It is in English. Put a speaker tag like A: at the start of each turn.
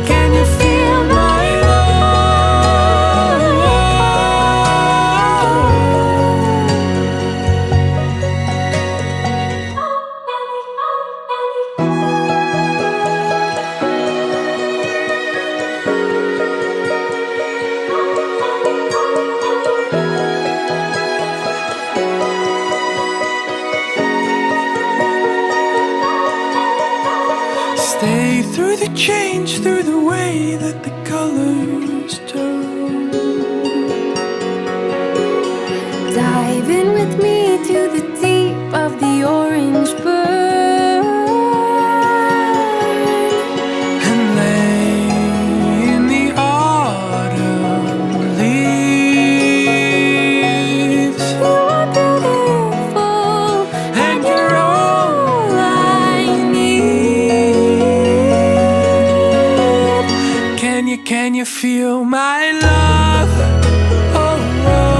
A: can you feel my Stay through the change, through the way that the colors turn.
B: Dive in with me to the deep of the orange burn.
A: And lay in the autumn leaves.
B: You are beautiful,
A: And you're all
B: all I need.
A: Can you feel my love? Oh, oh.